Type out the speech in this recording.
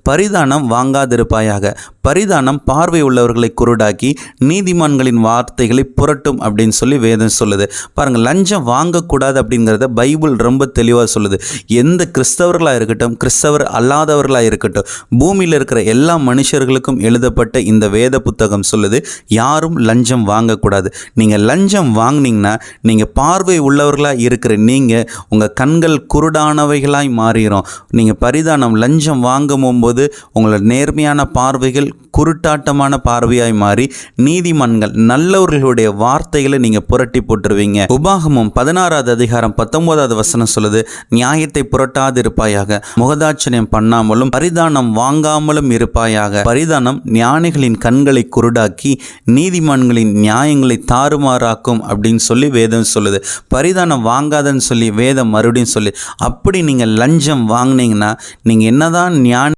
பரிதானம் வாங்காதிருப்பாயாக. பரிதானம் பார்வை உள்ளவர்களை குருடாக்கி நீதிமான்களின் வார்த்தைகளை புரட்டும் அப்படின்னு சொல்லி வேதம் சொல்லுது. பாருங்கள், லஞ்சம் வாங்கக்கூடாது அப்படிங்கிறத பைபிள் ரொம்ப தெளிவாக சொல்லுது. எந்த கிறிஸ்தவர்களாக இருக்கட்டும், கிறிஸ்தவர் அல்லாதவர்களாக இருக்கட்டும், பூமியில் இருக்கிற எல்லா மனுஷர்களுக்கும் எழுதப்பட்ட இந்த வேத புத்தகம் சொல்லுது, யாரும் லஞ்சம் வாங்கக்கூடாது. நீங்கள் லஞ்சம் வாங்கினீங்கன்னா நீங்கள் பார்வை உள்ளவர்களாக இருக்கிற நீங்கள் உங்கள் கண்கள் குருடானவைகளாய் மாறிடும். நீங்கள் பரிதானம் லஞ்சம் வாங்கும் போது உங்களோட நேர்மையான பார்வைகள் குருட்டாட்டமான பார்வையாய் மாறி நீதிமன்கள் நல்லவர்களுடைய வார்த்தைகளை நீங்கள் புரட்டி போட்டுருவீங்க. உபாகமம் 16வது அதிகாரம் 19வது வசனம் சொல்லுது, நியாயத்தை புரட்டாது இருப்பாயாக, முகதாட்சணியம் பண்ணாமலும் பரிதானம் வாங்காமலும் இருப்பாயாக. பரிதானம் ஞானிகளின் கண்களை குருடாக்கி நீதிமன்களின் நியாயங்களை தாறுமாறாக்கும் அப்படின்னு சொல்லி வேதம் சொல்லுது. பரிதானம் வாங்காதன்னு சொல்லி வேதம் மறுபடியும் சொல்லி, அப்படி நீங்கள் லஞ்சம் வாங்கினீங்கன்னா நீங்கள் என்னதான் ஞானி